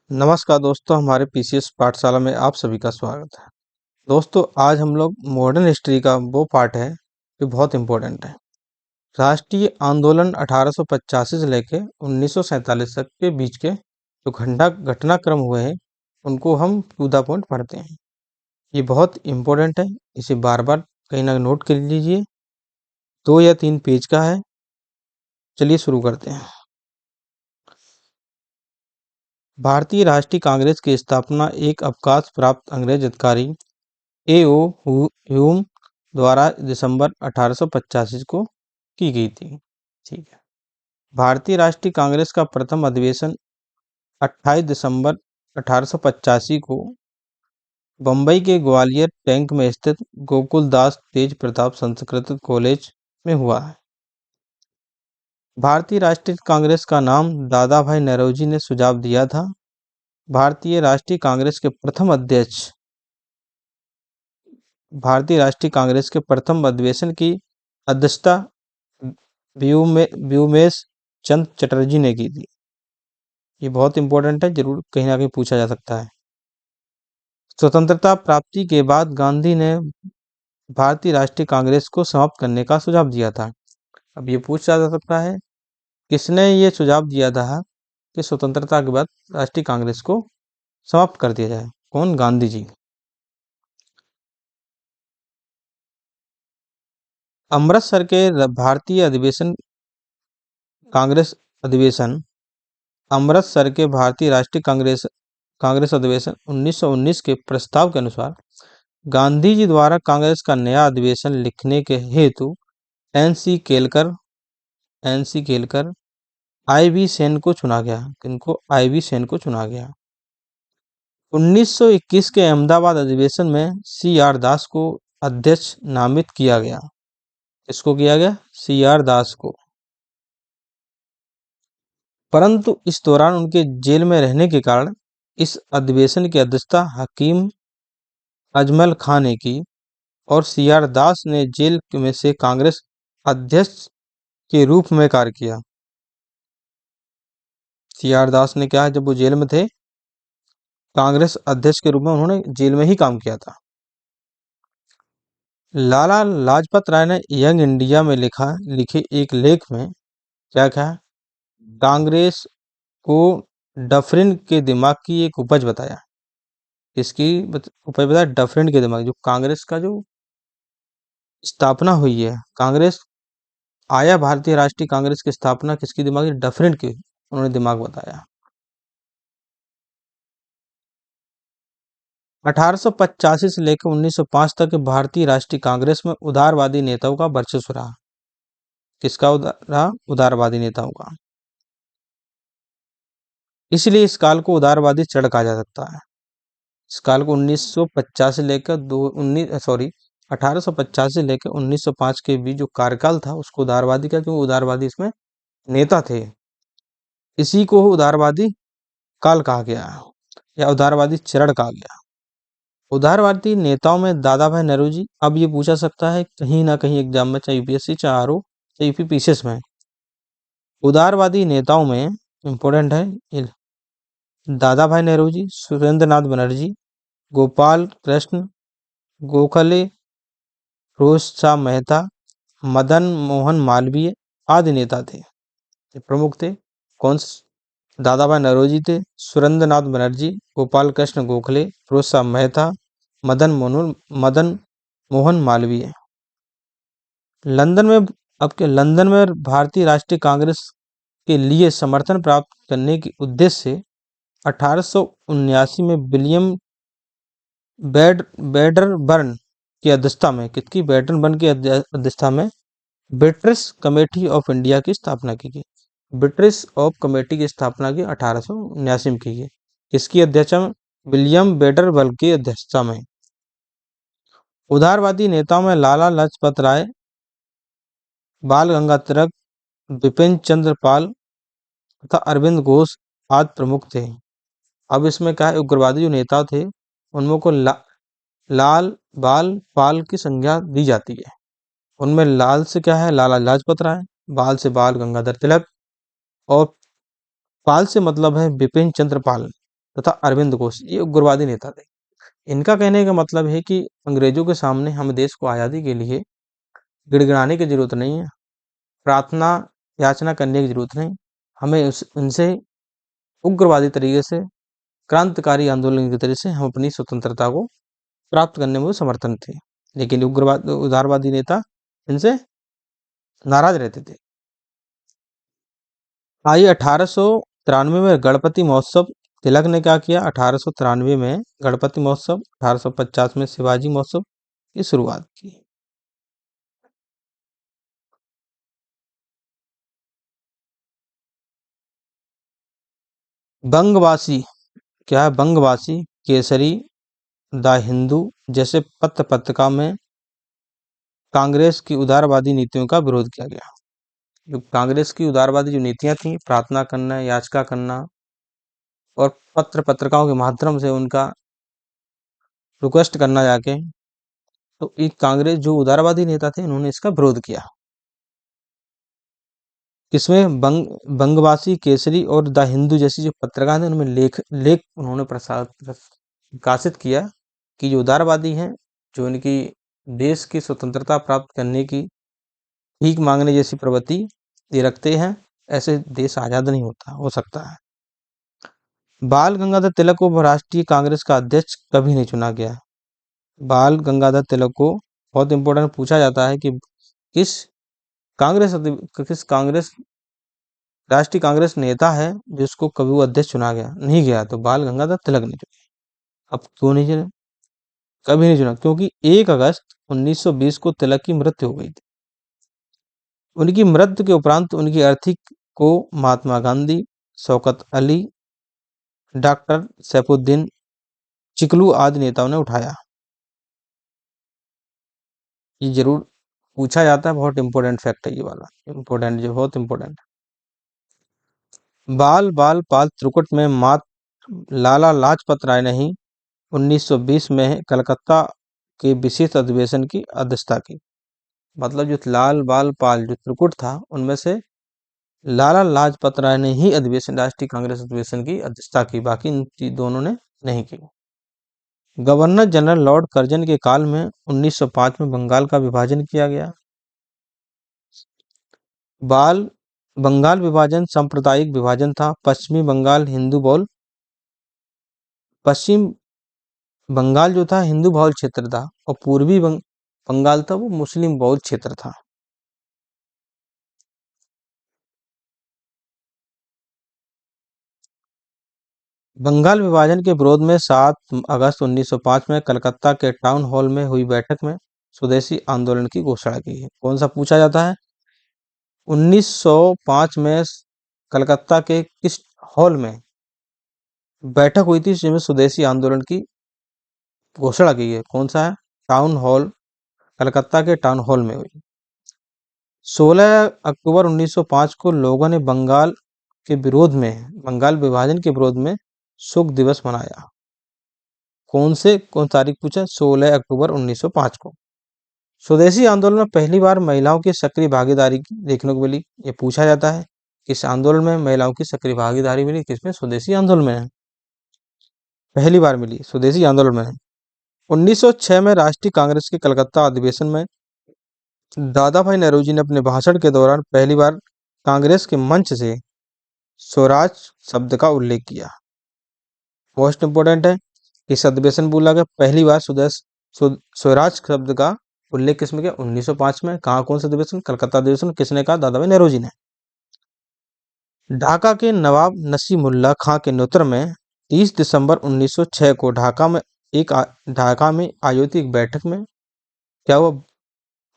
नमस्कार दोस्तों, हमारे पीसीएस पाठशाला में आप सभी का स्वागत है। दोस्तों, आज हम लोग मॉडर्न हिस्ट्री का वो पार्ट है जो बहुत इम्पोर्टेंट है। राष्ट्रीय आंदोलन 1885 से लेके 1947 तक के बीच के जो घटनाक्रम हुए हैं उनको हम टू द पॉइंट पढ़ते हैं। ये बहुत इम्पोर्टेंट है, इसे बार बार कहीं ना नोट कर लीजिए। 2 या 3 पेज का है। चलिए शुरू करते हैं। भारतीय राष्ट्रीय कांग्रेस की स्थापना एक अवकाश प्राप्त अंग्रेज अधिकारी ए.ओ. ह्यूम द्वारा दिसंबर 1885 को की गई थी। ठीक है। भारतीय राष्ट्रीय कांग्रेस का प्रथम अधिवेशन 28 दिसंबर 1885 को बम्बई के ग्वालियर टैंक में स्थित गोकुलदास तेज प्रताप संस्कृत कॉलेज में हुआ है। भारतीय राष्ट्रीय कांग्रेस का नाम दादा भाई नौरोजी ने सुझाव दिया था। भारतीय राष्ट्रीय कांग्रेस के प्रथम अध्यक्ष भारतीय राष्ट्रीय कांग्रेस के प्रथम अधिवेशन की अध्यक्षता व्योमेश चंद चटर्जी ने की थी। ये बहुत इंपॉर्टेंट है, जरूर कहीं ना कहीं पूछा जा सकता है। स्वतंत्रता प्राप्ति के बाद गांधी ने भारतीय राष्ट्रीय कांग्रेस को समाप्त करने का सुझाव दिया था। अब ये पूछा जा सकता है किसने ये सुझाव दिया था कि स्वतंत्रता के बाद राष्ट्रीय कांग्रेस को समाप्त कर दिया जाए। कौन? गांधी जी। अमृतसर के भारतीय अधिवेशन कांग्रेस अधिवेशन अमृतसर के भारतीय राष्ट्रीय कांग्रेस अधिवेशन 1919 के प्रस्ताव के अनुसार गांधी जी द्वारा कांग्रेस का नया अधिवेशन लिखने के हेतु एनसी केलकर आईवी सेन को चुना गया। किनको? आईवी सेन को चुना गया। 1921 के अहमदाबाद अधिवेशन में सी.आर. दास को अध्यक्ष नामित किया गया। इसको किया गया? सी.आर. दास को। परंतु इस दौरान उनके जेल में रहने के कारण इस अधिवेशन की अध्यक्षता हकीम अजमल खां ने की और सी.आर. दास ने जेल में से कांग्रेस अध्यक्ष के रूप में कार्य किया। सी.आर. दास ने क्या, जब वो जेल में थे, कांग्रेस अध्यक्ष के रूप में उन्होंने जेल में ही काम किया था। लाला लाजपत राय ने यंग इंडिया में लिखे एक लेख में क्या कहा? कांग्रेस को डफरिन के दिमाग की एक उपज बताया। इसकी उपज बताया? डफरिन के दिमाग। जो कांग्रेस का जो स्थापना हुई है, कांग्रेस आया, भारतीय राष्ट्रीय कांग्रेस की स्थापना किसकी दिमाग? डफरिन के उन्होंने दिमाग बताया। 1885 से लेकर 1905 तक भारतीय राष्ट्रीय कांग्रेस में उदारवादी नेताओं का वर्चस्व रहा। किसका रहा? उदारवादी नेताओं का। इसलिए इस काल को उदारवादी चढ़ कहा जा सकता है। इस काल को 1950 से लेकर 1850 से लेकर 1905 के बीच जो कार्यकाल था उसको उदारवादी का, क्योंकि उदारवादी इसमें नेता थे। इसी को उदारवादी काल कहा गया या उदारवादी चरण कहा गया। उदारवादी नेताओं में दादा भाई नौरोजी। अब ये पूछा सकता है कहीं ना कहीं एग्जाम में, चाहे यूपीएससी, चाहे आरओ, चाहे यूपी पीसीएस में। उदारवादी नेताओं में इंपॉर्टेंट है दादा भाई नौरोजी, सुरेंद्र नाथ बनर्जी, गोपाल कृष्ण गोखले, फिरोज शाह मेहता, मदन मोहन मालवीय आदि नेता थे। ये प्रमुख थे। कौन? दादा भाई नौरोजी थे, सुरेंद्र नाथ बनर्जी, गोपाल कृष्ण गोखले, फिरोज शाह मेहता, मदन मोहन मालवीय। लंदन में भारतीय राष्ट्रीय कांग्रेस के लिए समर्थन प्राप्त करने के उद्देश्य से 1879 में विलियम बैडरबर्न की अध्यक्षता में, किसकी? बैडरबर्न की अध्यक्षता में ब्रिटिश कमेटी ऑफ इंडिया की स्थापना की गई। ब्रिटिश ऑफ कमेटी की स्थापना की 1879 में की गई। इसकी अध्यक्षता में विलियम बैडरबर्न की अध्यक्षता में। उदारवादी नेताओं में लाला लाजपत राय, बाल गंगाधर तिलक, बिपिन चंद्र पाल तथा अरविंद घोष आदि प्रमुख थे। अब इसमें क्या है, उग्रवादी जो नेता थे उनमें को लाल बाल पाल की संज्ञा दी जाती है। उनमें लाल से क्या है? लाला लाजपत राय, बाल से बाल गंगाधर तिलक और पाल से मतलब है बिपिन चंद्र पाल। तथा अरविंद घोष, ये उग्रवादी नेता थे। इनका कहने का मतलब है कि अंग्रेजों के सामने हम देश को आज़ादी के लिए गिड़गिड़ाने की जरूरत नहीं है, प्रार्थना याचना करने की जरूरत नहीं, हमें उनसे उग्रवादी तरीके से, क्रांतिकारी आंदोलन के तरीके से हम अपनी स्वतंत्रता को प्राप्त करने में वो समर्थन थे। लेकिन उग्रवाद उदारवादी नेता इनसे नाराज रहते थे। आइए 1893 में गणपति महोत्सव, तिलक ने क्या किया? 1893 में गणपति महोत्सव, 1850 में शिवाजी महोत्सव की शुरुआत की। बंगवासी, क्या है? बंगवासी, केसरी, द हिंदू जैसे पत्र पत्रिका में कांग्रेस की उदारवादी नीतियों का विरोध किया गया। जो कांग्रेस की उदारवादी जो नीतियां थी, प्रार्थना करना, याचना करना और पत्र पत्रिकाओं के माध्यम से उनका रिक्वेस्ट करना जाके, तो ये कांग्रेस जो उदारवादी नेता थे इन्होंने इसका विरोध किया। इसमें बंगवासी, केसरी और द हिंदू जैसी जो पत्रिका थी उनमें लेख लेख उन्होंने प्रकाशित किया कि जो उदारवादी हैं, जो इनकी देश की स्वतंत्रता प्राप्त करने की भीख मांगने जैसी प्रवृत्ति ये रखते हैं, ऐसे देश आजाद नहीं हो सकता है। बाल गंगाधर तिलक को राष्ट्रीय कांग्रेस का अध्यक्ष कभी नहीं चुना गया। बाल गंगाधर तिलक को बहुत इंपॉर्टेंट पूछा जाता है कि किस किस कांग्रेस राष्ट्रीय कांग्रेस नेता है जिसको कभी वो अध्यक्ष चुना गया? नहीं गया, तो बाल गंगाधर तिलक ने चुना। अब क्यों नहीं चुना? कभी नहीं चुना क्योंकि 1 अगस्त 1920 को तिलक की मृत्यु हो गई थी। उनकी मृत्यु के उपरांत उनकी अर्थी को महात्मा गांधी, शौकत अली, डॉक्टर सैफुद्दीन चिकलू आदि नेताओं ने उठाया। ये जरूर पूछा जाता है, बहुत इंपॉर्टेंट फैक्ट है ये वाला, इंपॉर्टेंट, जो बहुत इंपॉर्टेंट। बाल बाल पाल त्रिकुट में मात लाला लाजपत राय ने ही 1920 में कलकत्ता के विशेष अधिवेशन की अध्यक्षता की। मतलब जो लाल बाल पाल जो त्रिकुट था उनमें से लाला लाजपत राय ने ही अधिवेशन, राष्ट्रीय कांग्रेस अधिवेशन की अध्यक्षता की, बाकी इन दोनों ने नहीं की। गवर्नर जनरल लॉर्ड कर्जन के काल में 1905 में बंगाल का विभाजन किया गया। बाल बंगाल विभाजन सांप्रदायिक विभाजन था। पश्चिमी बंगाल हिंदू बहुल, पश्चिम बंगाल जो था हिंदू बहुल क्षेत्र था और पूर्वी बंगाल था वो मुस्लिम बहुल क्षेत्र था। बंगाल विभाजन के विरोध में 7 अगस्त 1905 में कलकत्ता के टाउन हॉल में हुई बैठक में स्वदेशी आंदोलन की घोषणा की है। कौन सा पूछा जाता है? 1905 में कलकत्ता के किस हॉल में बैठक हुई थी जिसमें स्वदेशी आंदोलन की घोषणा की है? कौन सा है? टाउन हॉल, कलकत्ता के टाउन हॉल में हुई। 16 अक्टूबर 1905 को लोगों ने बंगाल विभाजन के विरोध में शोक दिवस मनाया। कौन तारीख पूछा? 16 अक्टूबर 1905 को। स्वदेशी आंदोलन में पहली बार महिलाओं की सक्रिय भागीदारी देखने को मिली। ये पूछा जाता है किस आंदोलन में महिलाओं की सक्रिय भागीदारी मिली? किसमें? स्वदेशी आंदोलन में पहली बार मिली, स्वदेशी आंदोलन में। 1906 में राष्ट्रीय कांग्रेस के कलकत्ता अधिवेशन में दादा भाई नौरोजी ने अपने भाषण के दौरान पहली बार कांग्रेस के मंच से स्वराज शब्द का उल्लेख किया। मोस्ट इंपोर्टेंट है, इस अधिवेशन बोला गया पहली बार स्वराज शब्द का उल्लेख किसमें किया? 1905 में। कहा? कौन सा अधिवेशन? कलकत्ता अधिवेशन। किसने कहा? दादा भाई नौरोजी ने। ढाका के नवाब नसीमुल्लाह खां के नेतृत्व में 30 दिसंबर 1906 को ढाका में आयोजित एक बैठक में क्या हुआ?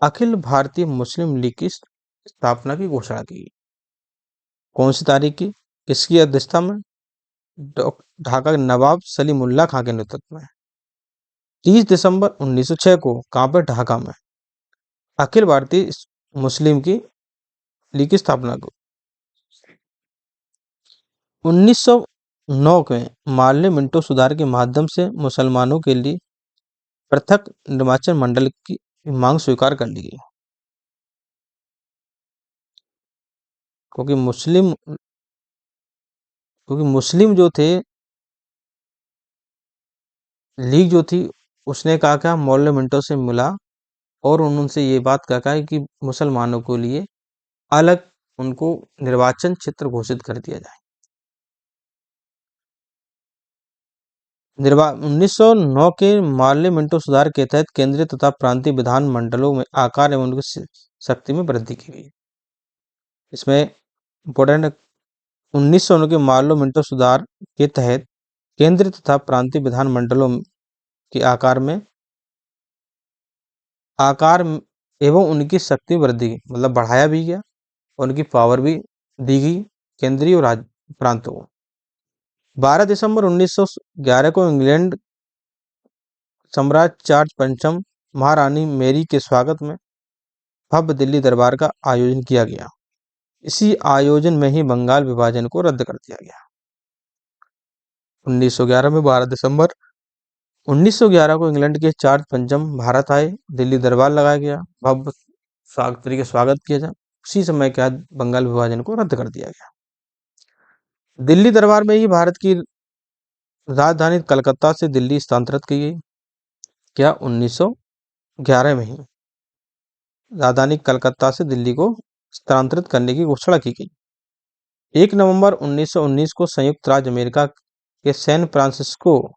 अखिल भारतीय मुस्लिम लीग की स्थापना की घोषणा की। कौन सी तारीख की? किसकी अध्यक्षता में? ढाका के नवाब सलीमुल्लाह खां के नेतृत्व में 30 दिसंबर 1906 को। कहां पर? ढाका में अखिल भारतीय मुस्लिम की लीग की स्थापना को। 1909 में मार्ले मिंटो सुधार के माध्यम से मुसलमानों के लिए पृथक निर्वाचन मंडल की मांग स्वीकार कर ली गई, क्योंकि मुस्लिम जो थे लीग जो थी उसने कहा क्या, मौलवी मिंटो से मिला और उनसे ये बात कहा है कि मुसलमानों के लिए अलग उनको निर्वाचन क्षेत्र घोषित कर दिया जाए। 1909 के मार्ले मिंटो सुधार के तहत केंद्रीय तथा प्रांतीय विधान मंडलों में आकार एवं उनकी शक्ति में वृद्धि की गई। इसमें इम्पोर्टेंट 1909 के मार्लो मिंटो सुधार के तहत केंद्रीय तथा प्रांतीय विधान मंडलों के आकार एवं उनकी शक्ति में वृद्धि की, मतलब बढ़ाया भी गया और उनकी पावर भी दी गई केंद्रीय और राज्य प्रांतों को। 12 दिसंबर 1911 को इंग्लैंड सम्राट चार्ल्स पंचम महारानी मेरी के स्वागत में भव्य दिल्ली दरबार का आयोजन किया गया। इसी आयोजन में ही बंगाल विभाजन को रद्द कर दिया गया। 1911 में 12 दिसंबर 1911 को इंग्लैंड के चार्ल्स पंचम भारत आए, दिल्ली दरबार लगाया गया, भव्य स्वागत तरीके स्वागत किया जाए। उसी समय क्या बंगाल विभाजन को रद्द कर दिया गया। दिल्ली दरबार में ही भारत की राजधानी कलकत्ता से दिल्ली स्थानांतरित की गई। क्या 1911 में ही राजधानी कलकत्ता से दिल्ली को स्थानांतरित करने की घोषणा की गई। 1 नवंबर 1919 को संयुक्त राज्य अमेरिका के सैन फ्रांसिस्को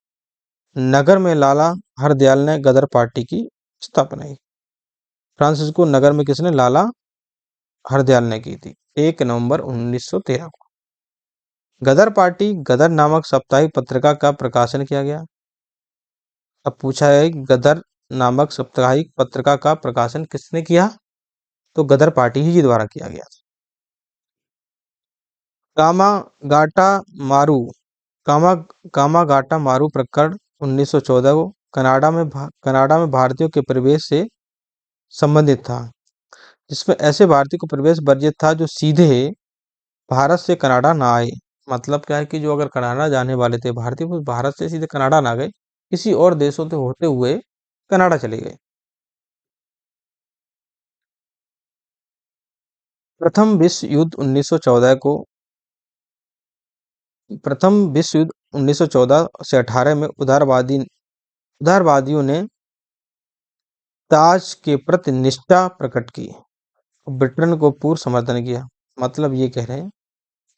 नगर में लाला हरदयाल ने गदर पार्टी की स्थापना की। फ्रांसिस्को नगर में किसने, लाला हरदयाल ने की थी 1 नवंबर 1913 को। गदर पार्टी गदर नामक साप्ताहिक पत्रिका का प्रकाशन किया गया। अब पूछा है गदर नामक साप्ताहिक पत्रिका का प्रकाशन किसने किया, तो गदर पार्टी ही के द्वारा किया गया। कामागाटा मारू कामा कामागाटा मारू प्रकरण 1914 को कनाडा में भारतीयों के प्रवेश से संबंधित था, जिसमें ऐसे भारतीय को प्रवेश वर्जित था जो सीधे भारत से कनाडा ना आए। मतलब क्या है कि जो अगर कनाडा जाने वाले थे भारतीय, वो भारत से सीधे कनाडा ना गए, किसी और देशों से होते हुए कनाडा चले गए। प्रथम विश्व युद्ध 1914 को प्रथम विश्व युद्ध 1914 से 18 में उदारवादियों ने ताज के प्रति निष्ठा प्रकट की, ब्रिटेन को पूर्ण समर्थन किया। मतलब ये कह रहे हैं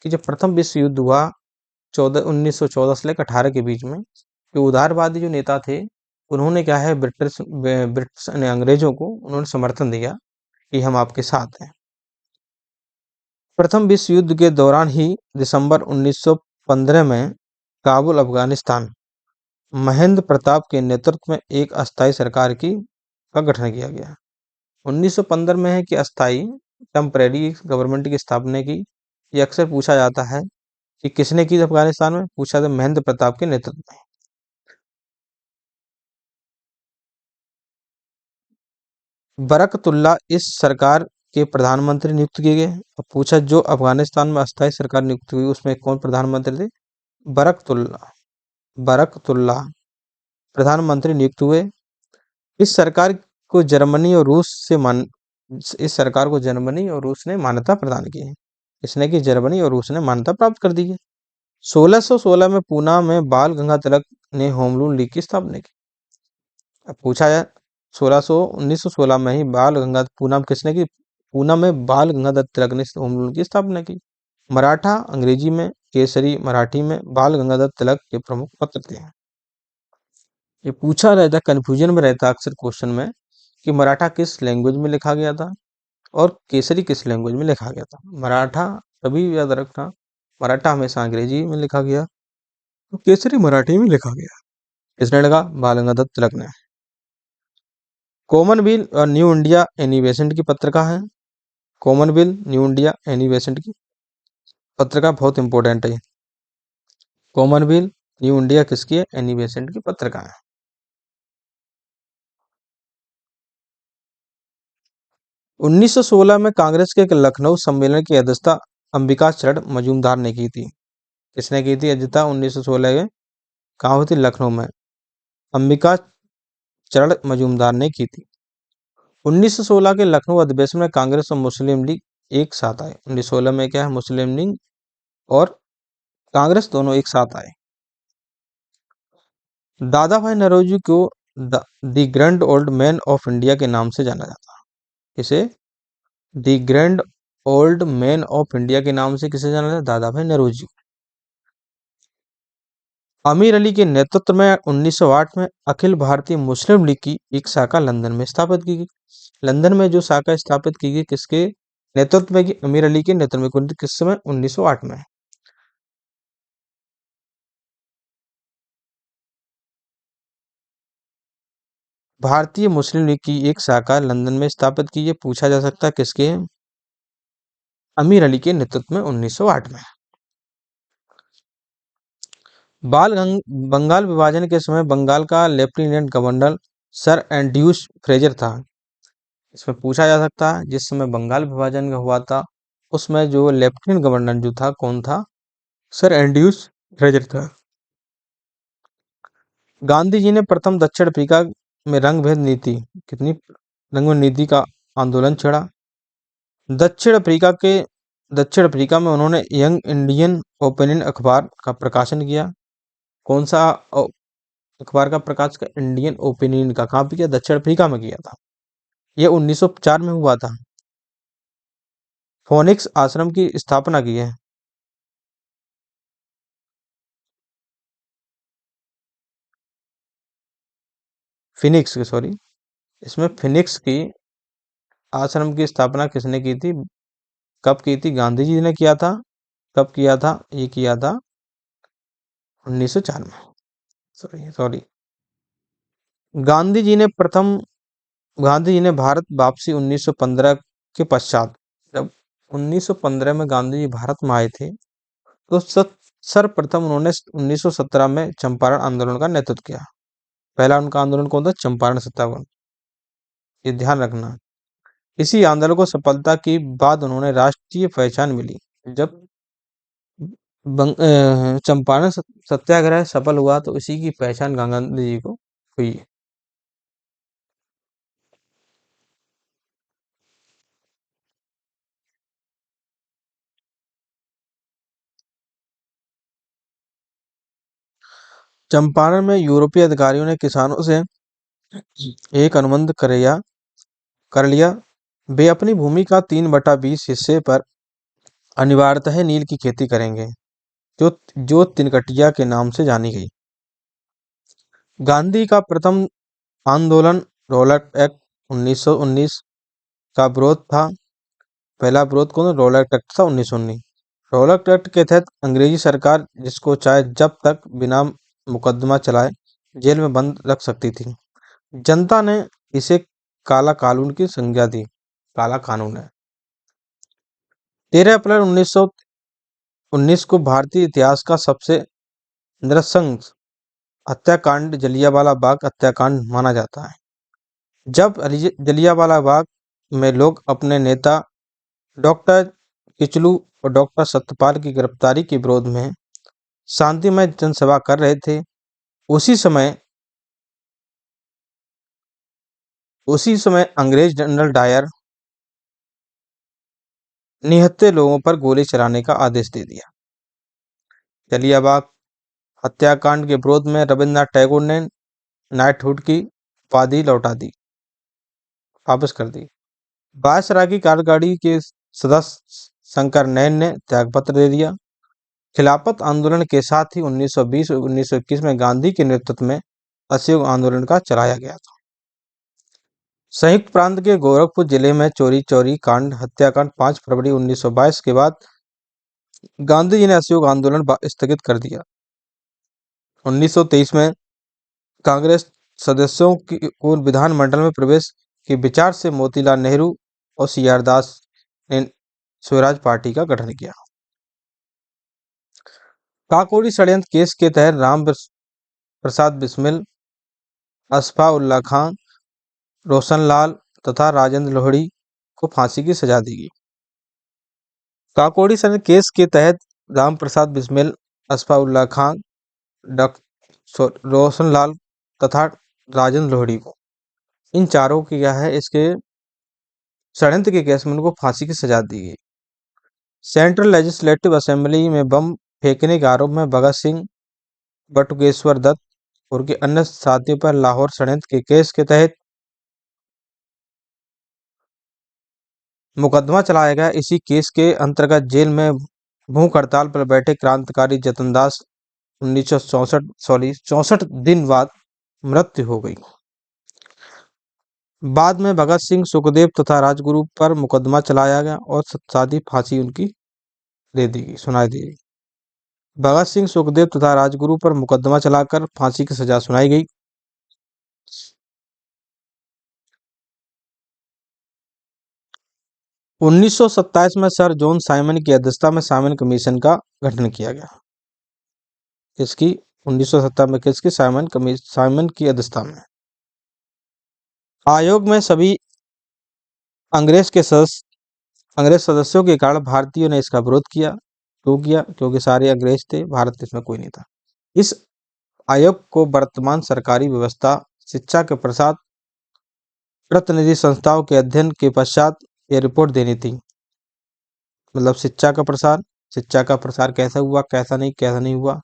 कि जब प्रथम विश्व युद्ध हुआ 1914 से लेकर 18 के बीच में, जो उदारवादी जो नेता थे उन्होंने क्या है, ब्रिटिश ने अंग्रेजों को उन्होंने समर्थन दिया कि हम आपके साथ हैं। प्रथम विश्व युद्ध के दौरान ही दिसंबर 1915 में काबुल अफगानिस्तान महेंद्र प्रताप के नेतृत्व में एक अस्थायी सरकार का गठन किया गया। 1915 में है कि अस्थायी टेम्परेरी गवर्नमेंट की स्थापना की। ये अक्सर पूछा जाता है कि किसने की अफगानिस्तान में, पूछा था महेंद्र प्रताप के नेतृत्व में। बरकतुल्ला इस सरकार के प्रधानमंत्री नियुक्त किए गए। अब पूछा जो अफगानिस्तान में अस्थायी सरकार नियुक्त हुई उसमें कौन प्रधानमंत्री थे, बरकतुल्ला बरकतुल्ला प्रधानमंत्री नियुक्त हुए। इस सरकार को जर्मनी और रूस से मान इस सरकार को जर्मनी और रूस ने मान्यता प्रदान की है। इसने की जर्मनी और रूस ने मान्यता प्राप्त कर दी है। 1616 में पूना में बाल गंगाधर तिलक ने होम रूल लीग की स्थापना की। अब पूछा है 1916 में ही पूना में बाल गंगाधर तिलक ने होम रूल की स्थापना की। मराठा अंग्रेजी में, केसरी मराठी में बाल गंगाधर तिलक के प्रमुख पत्र थे। ये पूछा रहता, कंफ्यूजन में रहता अक्सर क्वेश्चन में कि मराठा किस लैंग्वेज में लिखा गया था और केसरी किस लैंग्वेज में लिखा गया था। मराठा कभी याद रखना, मराठा हमेशा अंग्रेजी में लिखा गया, तो केसरी मराठी में लिखा गया। किसने लिखा, बाल गंगाधर तिलक ने। कॉमनवेल्थ और न्यू इंडिया एनी बेसेंट की पत्रिका है। Commonwealth new India Annie Besant की पत्रिका बहुत इंपॉर्टेंट है। कॉमनवेल्थ न्यू इंडिया किसकी है, एनी बेसेंट की पत्रिका है। 1916 में कांग्रेस के एक लखनऊ सम्मेलन की अध्यक्षता अंबिका चरण मजूमदार ने की थी। किसने की थी अध्यक्षता 1916 में, कहाँ हुई थी, लखनऊ में, अंबिका चरण मजूमदार ने की थी। 1916 के लखनऊ अधिवेशन में कांग्रेस और मुस्लिम लीग एक साथ आए। 1916 में क्या है, मुस्लिम लीग और कांग्रेस दोनों एक साथ आए। दादा भाई नौरोजी को the grand old man of India के नाम से जाना जाता है। इसे the grand old man of India के नाम से किसे जाना जाता है? दादा भाई नौरोजी। अमीर अली के नेतृत्व में 1908 में अखिल भारतीय मुस्लिम लीग की एक शाखा लंदन में स्थापित की गई। लंदन में जो शाखा स्थापित की गई किसके नेतृत्व में की? अमीर अली के नेतृत्व में। किस समय? 1908 में। भारतीय मुस्लिम लीग की एक शाखा लंदन में स्थापित की। ये पूछा जा सकता है किसके? अमीर अली के नेतृत्व में 1908 में। बंगाल विभाजन के समय बंगाल का lieutenant governor sir Andrews Fraser था। इसमें पूछा जा सकता है जिस समय बंगाल विभाजन का हुआ था उसमें जो लेफ्टिनेंट गवर्नर जो था कौन था? सर एंड्रयूस फ्रेजर था। गांधी जी ने प्रथम दक्षिण अफ्रीका में रंगभेद नीति कितनी रंगभेद नीति का आंदोलन छेड़ा। दक्षिण अफ्रीका के दक्षिण अफ्रीका में उन्होंने यंग इंडियन ओपिनियन अखबार का प्रकाशन किया। कौन सा अखबार का प्रकाश का? इंडियन ओपिनियन का। कहाँ पे किया? दक्षिण अफ्रीका में किया था। यह 1904 में हुआ था। फोनिक्स आश्रम की स्थापना की है। फिनिक्स की, सॉरी, इसमें फिनिक्स की आश्रम की स्थापना किसने की थी? कब की थी? गांधी जी ने किया था। कब किया था? ये किया था 1904 में। Sorry sorry. गांधी जी ने प्रथम गांधी जी ने भारत वापसी 1915 के पश्चात, जब 1915 में गांधी जी भारत में आए थे तो सर्वप्रथम उन्होंने 1917 में चंपारण आंदोलन का नेतृत्व किया। पहला उनका आंदोलन कौन था? चंपारण सत्याग्रह। ये ध्यान रखना। इसी आंदोलन को सफलता की बाद उन्होंने राष्ट्रीय पहचान मिली। जब चंपारण सत्याग्रह सफल हुआ तो इसी की पहचान गांधी जी को हुई। चंपारण में यूरोपीय अधिकारियों ने किसानों से एक अनुबंध कर लिया। वे अपनी भूमि का 3/20 हिस्से पर अनिवार्यतः नील की खेती करेंगे, जो जो तिनकटिया के नाम से जानी गई। गांधी का प्रथम आंदोलन रॉलेट एक्ट 1919 का विरोध था। पहला विरोध कौन? रॉलेट एक्ट था 1919। रॉलेट एक्ट के तहत अंग्रेजी सरकार जिसको चाहे जब तक बिना मुकदमा चलाए जेल में बंद रख सकती थी। जनता ने इसे काला कानून की संज्ञा दी। काला कानून है। 13 अप्रैल 1919 को भारतीय इतिहास का सबसे नृशंस हत्याकांड जलियांवाला बाग हत्याकांड माना जाता है। जब जलियांवाला बाग में लोग अपने नेता डॉक्टर किचलू और डॉक्टर सत्यपाल की गिरफ्तारी के विरोध में शांतिमय जनसभा कर रहे थे, उसी समय अंग्रेज जनरल डायर निहत्थे लोगों पर गोली चलाने का आदेश दे दिया। जलियांवाला हत्याकांड के विरोध में रविन्द्रनाथ टैगोर ने नाइटहुड की उपाधि लौटा दी, वापस कर दी। वायसराय की कार्यकारिणी के सदस्य शंकर नैन ने त्यागपत्र दे दिया। खिलाफत आंदोलन के साथ ही 1920 और 1921 में गांधी के नेतृत्व में असहयोग आंदोलन का चलाया गया था। संयुक्त प्रांत के गोरखपुर जिले में चोरी चोरी कांड हत्याकांड 5 फरवरी 1922 के बाद गांधी जी ने असहयोग आंदोलन स्थगित कर दिया। 1923 में कांग्रेस सदस्यों को विधानमंडल में प्रवेश के विचार से मोतीलाल नेहरू और सी आर दास ने स्वराज पार्टी का गठन किया। काकोरी षड्यंत्र केस के तहत राम प्रसाद बिस्मिल, असफा उल्ला खां, रोशनलाल तथा राजेंद्र लोहड़ी को फांसी की सजा दी गई। काकोरी षड्यंत्र केस के तहत राम प्रसाद बिस्मिल, असफा उल्ला खां, रोशनलाल तथा राजेंद्र लोहड़ी को, इन चारों की क्या है, इसके षड्यंत्र के केस में उनको फांसी की सजा दी गई। सेंट्रल लेजिस्लेटिव असेंबली में बम फेंकने के आरोप में भगत सिंह, बटुकेश्वर दत्त, और के अन्य साथियों पर लाहौर षड्यंत्र के केस के तहत मुकदमा चलाया गया। इसी केस के अंतर्गत जेल में भूख हड़ताल पर बैठे क्रांतिकारी जतन दास 64 दिन बाद मृत्यु हो गई। बाद में भगत सिंह, सुखदेव तथा राजगुरु पर मुकदमा चलाया गया और साथ फांसी उनकी सुनाई दी गई। भगत सिंह, सुखदेव तथा राजगुरु पर मुकदमा चलाकर फांसी की सजा सुनाई गई। 1927 में सर जॉन साइमन की अध्यक्षता में साइमन कमीशन का गठन किया गया। किसकी? 1970 में किसकी? साइमन की अध्यक्षता में। आयोग में सभी अंग्रेज सदस्यों के कारण भारतीयों ने इसका विरोध किया। क्यों किया? क्योंकि सारे अंग्रेज थे, भारत इसमें कोई नहीं था। इस आयोग को वर्तमान सरकारी व्यवस्था, शिक्षा के प्रसार, प्रतिनिधि संस्थाओं के अध्ययन के पश्चात यह रिपोर्ट देनी थी। मतलब शिक्षा का प्रसार कैसा हुआ, कैसा नहीं हुआ,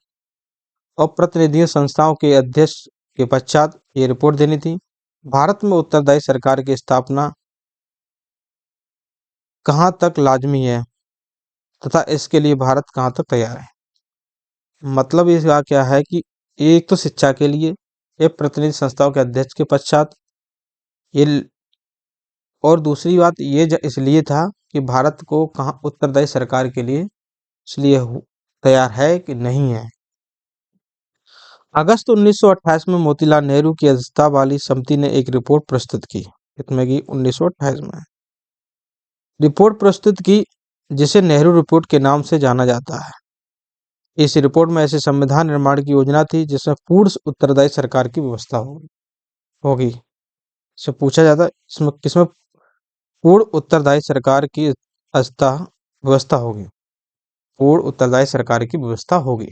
और प्रतिनिधि संस्थाओं के अध्यक्ष के पश्चात ये रिपोर्ट देनी थी। भारत में उत्तरदायी सरकार की स्थापना कहाँ तक लाजमी है तथा इसके लिए भारत कहाँ तक तैयार है। मतलब इसका क्या है कि एक तो शिक्षा के लिए, एक प्रतिनिधि संस्थाओं के अध्यक्ष के पश्चात ये, और दूसरी बात ये इसलिए था कि भारत को कहाँ उत्तरदायी सरकार के लिए इसलिए तैयार है कि नहीं है। अगस्त 1928 में मोतीलाल नेहरू की अध्यक्षता वाली समिति ने एक रिपोर्ट प्रस्तुत की। कितने की? 1928 में रिपोर्ट प्रस्तुत की, जिसे नेहरू रिपोर्ट के नाम से जाना जाता है। इस रिपोर्ट में ऐसे संविधान निर्माण की योजना थी जिसमें पूर्ण उत्तरदायी सरकार की व्यवस्था होगी। इससे पूछा जाता है इसमें किसमें पूर्ण उत्तरदायी सरकार की व्यवस्था होगी। पूर्ण उत्तरदायी सरकार की व्यवस्था होगी।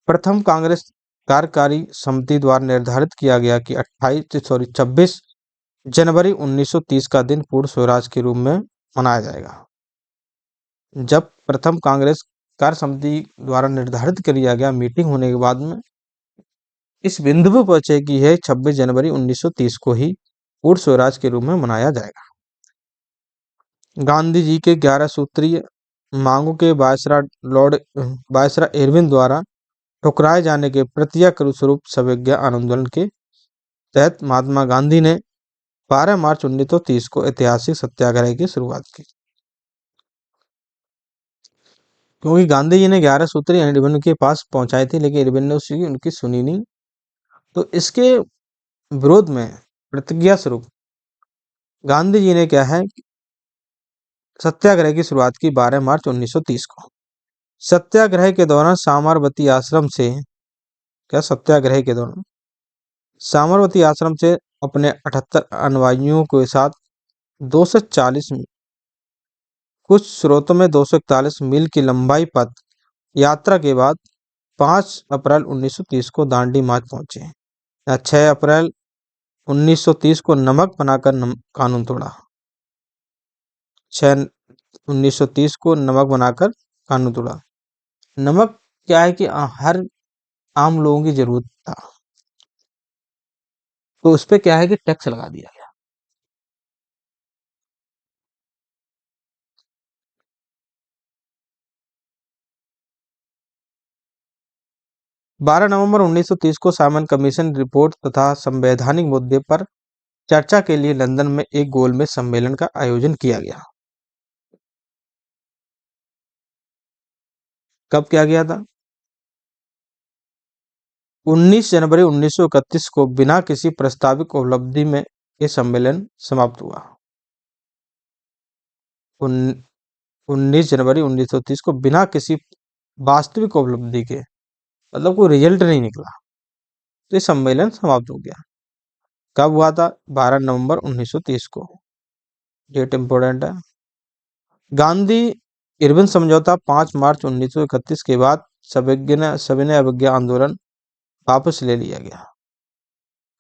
प्रथम कांग्रेस कार्यकारी समिति द्वारा निर्धारित किया गया कि 26 जनवरी 1930 का दिन पूर्ण स्वराज के रूप में मनाया जाएगा। जब प्रथम कांग्रेस कार्य समिति द्वारा निर्धारित किया गया, मीटिंग होने के बाद में इस बिंदु पर पहुंचे कि यह 26 जनवरी 1930 को ही पूर्ण स्वराज के रूप में मनाया जाएगा। गांधी जी के 11 सूत्रीय मांगों के वायसरा इरविन द्वारा ठुकराए जाने के प्रतीक स्वरूप सविज्ञा आंदोलन के तहत महात्मा गांधी ने 12 मार्च 1930 को ऐतिहासिक सत्याग्रह की शुरुआत की। क्योंकि गांधी जी ने 11 सूत्री इरविन के पास पहुंचाई थी, लेकिन इरविन ने उनकी सुनी नहीं, तो इसके विरोध में प्रतिज्ञा स्वरूप गांधी जी ने क्या है, सत्याग्रह की शुरुआत की 12 मार्च 1930 को। सत्याग्रह के दौरान साबरमती आश्रम से अपने 78 अनुयायियों के साथ 240 कुछ स्रोतों में 241 मील की लंबाई पथ यात्रा के बाद 5 अप्रैल 1930 को दांडी मार्च पहुंचे। 6 अप्रैल 1930 को नमक बनाकर कानून तोड़ा। 1930 को नमक बनाकर कानून तोड़ा। नमक क्या है कि हर आम लोगों की जरूरत था, तो उस पे क्या है कि टैक्स लगा दिया गया। 12 नवंबर 1930 को साइमन कमीशन रिपोर्ट तथा संवैधानिक मुद्दे पर चर्चा के लिए लंदन में एक गोलमेज सम्मेलन का आयोजन किया गया। कब किया गया था? 19 जनवरी 1931 को बिना किसी प्रस्तावित उपलब्धि में यह सम्मेलन समाप्त हुआ। 19 जनवरी 1930 को बिना किसी वास्तविक उपलब्धि के, मतलब कोई रिजल्ट नहीं निकला, तो ये सम्मेलन समाप्त हो गया। कब हुआ था? 12 नवंबर 1930 को। डेट इंपॉर्टेंट है। गांधी इरविन समझौता 5 मार्च 1931 के बाद सविनय अवज्ञा आंदोलन वापस ले लिया गया।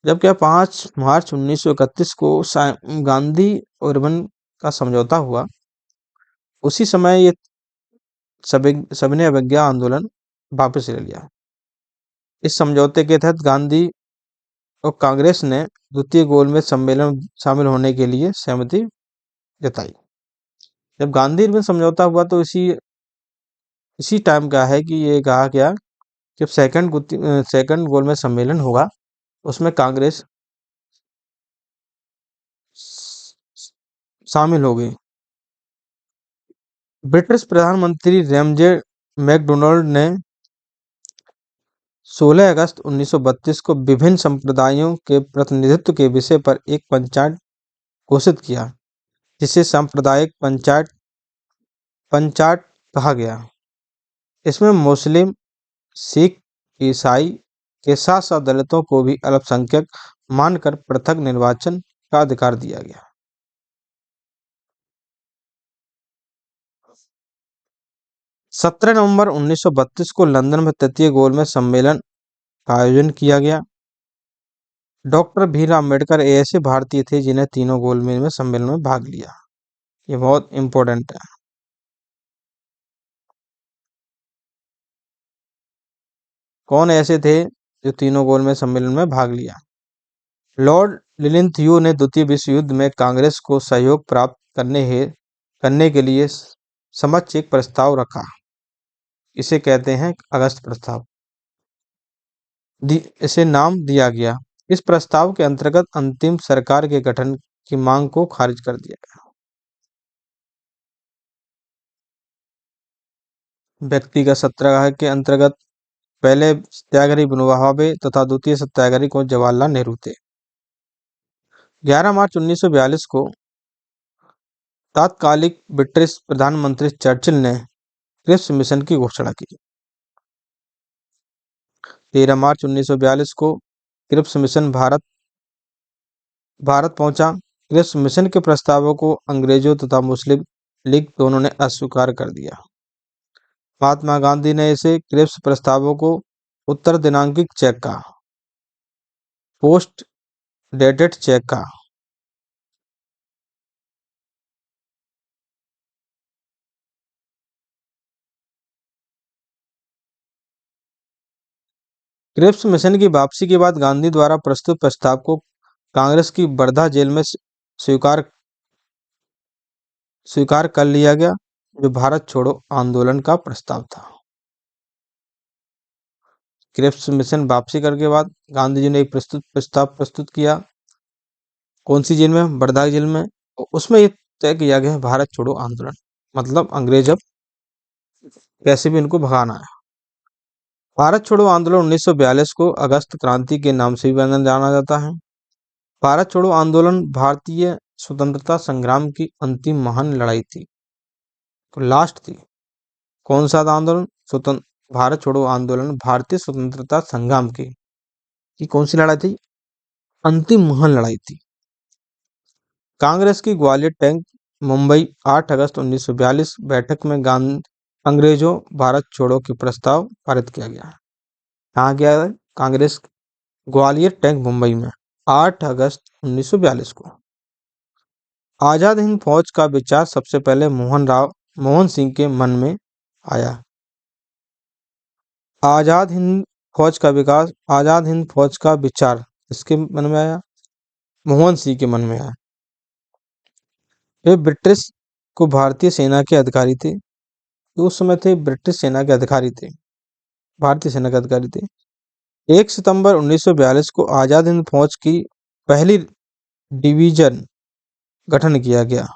जब क्या 5 मार्च 1931 को गांधी और इरविन का समझौता हुआ, उसी समय ये सविनय अवज्ञा आंदोलन वापस ले लिया। इस समझौते के तहत गांधी और कांग्रेस ने द्वितीय गोलमेज सम्मेलन शामिल होने के लिए सहमति जताई। जब गांधी में समझौता हुआ तो इसी इसी टाइम का है कि ये कहा गया, जब सेकंड गोलमेज सम्मेलन होगा उसमें कांग्रेस शामिल हो गई। ब्रिटिश प्रधानमंत्री रैमजे मैकडोनाल्ड ने 16 अगस्त 1932 को विभिन्न संप्रदायों के प्रतिनिधित्व के विषय पर एक पंचायत घोषित किया, जिसे सांप्रदायिक पंचायत कहा गया। इसमें मुस्लिम, सिख, ईसाई के साथ साथ दलितों को भी अल्पसंख्यक मानकर पृथक निर्वाचन का अधिकार दिया गया। 17 नवंबर 1932 को लंदन में तृतीय गोलमेज सम्मेलन का आयोजन किया गया। डॉक्टर भीमराव अम्बेडकर ऐसे भारतीय थे जिन्हें तीनों गोलमेज में सम्मेलन में भाग लिया। ये बहुत इंपॉर्टेंट है। कौन ऐसे थे जो तीनों गोलमेज सम्मेलन में भाग लिया? लॉर्ड लिलिंथयू ने द्वितीय विश्व युद्ध में कांग्रेस को सहयोग प्राप्त करने के लिए समक्ष एक प्रस्ताव रखा। इसे कहते हैं अगस्त प्रस्ताव। इसे नाम दिया गया। इस प्रस्ताव के अंतर्गत अंतिम सरकार के गठन की मांग को खारिज कर दिया गया। व्यक्तिगत सत्याग्रह के अंतर्गत पहले सत्याग्रही विनोबा भावे तथा द्वितीय सत्याग्रही को जवाहरलाल नेहरू थे। 11 मार्च 1942 को तात्कालिक ब्रिटिश प्रधानमंत्री चर्चिल ने क्रिप्स मिशन की घोषणा की। 13 मार्च 1942 को क्रिप्स मिशन भारत पहुंचा। क्रिप्स मिशन के प्रस्तावों को अंग्रेजों तथा मुस्लिम लीग दोनों ने अस्वीकार कर दिया। महात्मा गांधी ने इसे क्रिप्स प्रस्तावों को उत्तर दिनांकित चेक कहा, पोस्ट डेटेड चेक कहा। क्रिप्स मिशन की वापसी के बाद गांधी द्वारा प्रस्तुत प्रस्ताव को कांग्रेस की वर्धा जेल में स्वीकार कर लिया गया, जो भारत छोड़ो आंदोलन का प्रस्ताव था। क्रिप्स मिशन वापसी करके बाद गांधी जी ने एक प्रस्ताव प्रस्तुत किया। कौन सी जेल में? वर्धा जेल में। उसमें ये तय किया गया भारत छोड़ो आंदोलन, मतलब अंग्रेज अब कैसे भी इनको भगाना है। भारत छोड़ो आंदोलन 1942 को अगस्त क्रांति के नाम से भी जाना जाता है। भारत छोड़ो आंदोलन भारतीय स्वतंत्रता संग्राम की अंतिम महान लड़ाई थी, तो लास्ट थी। कौन सा था आंदोलन? भारत छोड़ो आंदोलन भारतीय स्वतंत्रता संग्राम की कौन सी लड़ाई थी? अंतिम महान लड़ाई थी। कांग्रेस की ग्वालियर टैंक मुंबई 8 अगस्त 1942 बैठक में अंग्रेजों भारत छोड़ो के प्रस्ताव पारित किया गया। कहाँ गया है? कांग्रेस ग्वालियर टैंक मुंबई में 8 अगस्त 1942 को। आजाद हिंद फौज का विचार सबसे पहले मोहन सिंह के मन में आया। आजाद हिंद फौज का विचार किसके मन में आया? मोहन सिंह के मन में आया। वे ब्रिटिश को भारतीय सेना के अधिकारी थे। उस समय थे ब्रिटिश सेना के अधिकारी थे, भारतीय सेना के अधिकारी थे। 1 सितंबर 1942 को आजाद हिंद फौज की पहली डिवीजन गठन किया गया।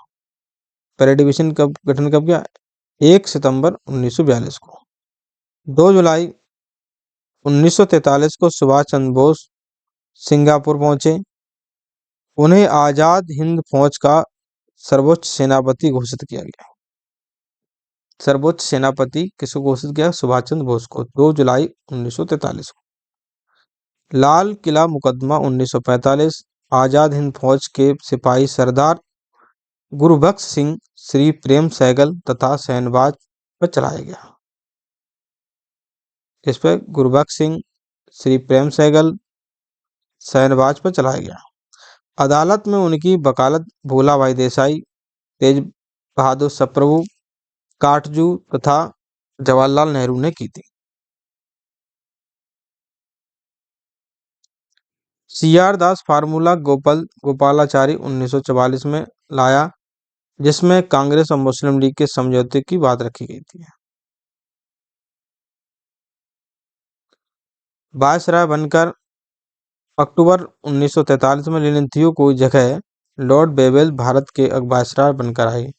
पहले डिवीजन गठन कब किया? 1 सितंबर 1942 को। 2 जुलाई 1943 को सुभाष चंद्र बोस सिंगापुर पहुंचे। उन्हें आजाद हिंद फौज का सर्वोच्च सेनापति घोषित किया गया। सर्वोच्च सेनापति किसको घोषित किया? सुभाष चंद्र बोस को, 2 जुलाई 1943 को। लाल किला मुकदमा 1945 आजाद हिंद फौज के सिपाही सरदार गुरबख्श सिंह, श्री प्रेम सहगल तथा शहनवाज पर चलाया गया। इस पर गुरबख्श सिंह, श्री प्रेम सहगल, शहनवाज पर चलाया गया। अदालत में उनकी वकालत भोला भाई देसाई, तेज बहादुर सप्रभु, काटजू तथा जवाहरलाल नेहरू ने की थी। सीआर दास फार्मूला गोपालाचारी 1944 में लाया, जिसमें कांग्रेस और मुस्लिम लीग के समझौते की बात रखी गई थी। वायसराय बनकर अक्टूबर 1943 में लिनथियो को जगह लॉर्ड बेवेल भारत के वायसराय बनकर आए।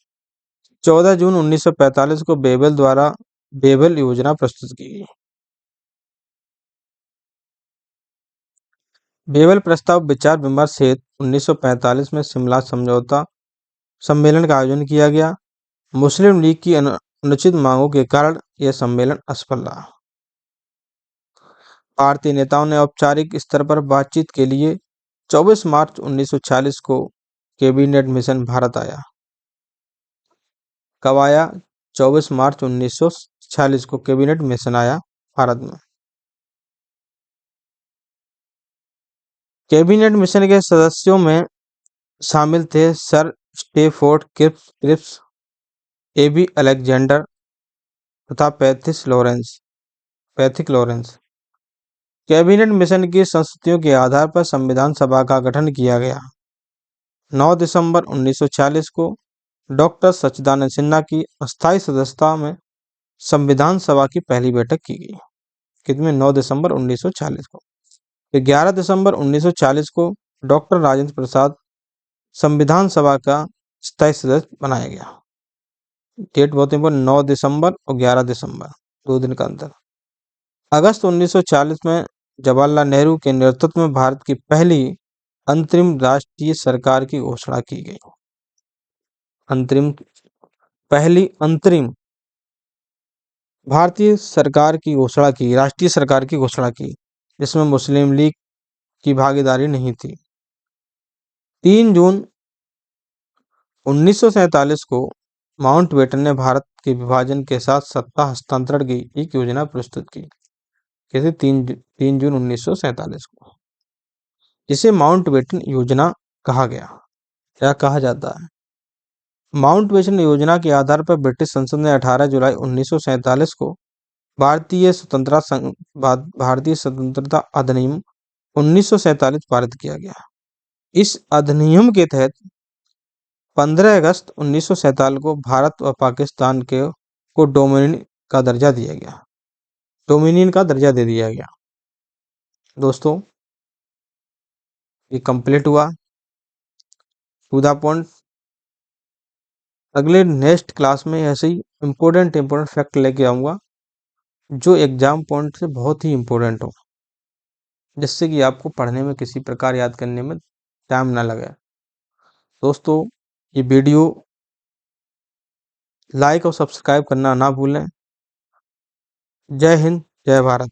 14 जून 1945 को बेवेल द्वारा बेवेल योजना प्रस्तुत की गई। बेवेल प्रस्ताव विचार विमर्श हेतु 1945 में शिमला समझौता सम्मेलन का आयोजन किया गया। मुस्लिम लीग की अनुचित मांगों के कारण यह सम्मेलन असफल रहा। भारतीय नेताओं ने औपचारिक स्तर पर बातचीत के लिए 24 मार्च 1946 को कैबिनेट मिशन भारत आया। कब आया? 24 मार्च 1946 को कैबिनेट मिशन आया भारत में। कैबिनेट मिशन के सदस्यों में शामिल थे sir Stafford Cripps, A B Alexander तथा पैथिक लॉरेंस। कैबिनेट मिशन की संस्तुतियों के आधार पर संविधान सभा का गठन किया गया। 9 दिसंबर 1946 को डॉक्टर सच्चिदानंद सिन्हा की अस्थायी सदस्यता में संविधान सभा की पहली बैठक की गई। कितने? 9 दिसंबर 1946 को। फिर 11 दिसंबर 1940 को डॉक्टर राजेंद्र प्रसाद संविधान सभा का स्थायी सदस्य बनाया गया। डेट बहुत इंपॉर्टेंट, 9 दिसंबर और 11 दिसंबर, 2 दिन का अंतर। अगस्त 1940 में जवाहरलाल नेहरू के नेतृत्व में भारत की पहली अंतरिम राष्ट्रीय सरकार की घोषणा की गई। पहली अंतरिम भारतीय सरकार की घोषणा की, राष्ट्रीय सरकार की घोषणा की, जिसमें मुस्लिम लीग की भागीदारी नहीं थी। 3 जून 1947 को माउंटबेटन ने भारत के विभाजन के साथ सत्ता हस्तांतरण की एक योजना प्रस्तुत की। कैसे? 3 जून 1947 को, जिसे माउंटबेटन योजना कहा गया। क्या कहा जाता है? माउंटबेटन योजना के आधार पर ब्रिटिश संसद ने 18 जुलाई 1947 को भारतीय स्वतंत्रता अधिनियम 1947 पारित किया गया। इस अधिनियम के तहत 15 अगस्त 1947 को भारत व पाकिस्तान को डोमिनियन का दर्जा दिया गया। डोमिनियन का दर्जा दे दिया गया। दोस्तों, ये कंप्लीट हुआ टू द पॉइंट। अगले नेक्स्ट क्लास में ऐसे ही इम्पोर्टेंट फैक्ट लेके आऊँगा जो एग्जाम पॉइंट से बहुत ही इम्पोर्टेंट हो, जिससे कि आपको पढ़ने में किसी प्रकार याद करने में टाइम ना लगे। दोस्तों, ये वीडियो लाइक और सब्सक्राइब करना ना भूलें। जय हिंद, जय भारत।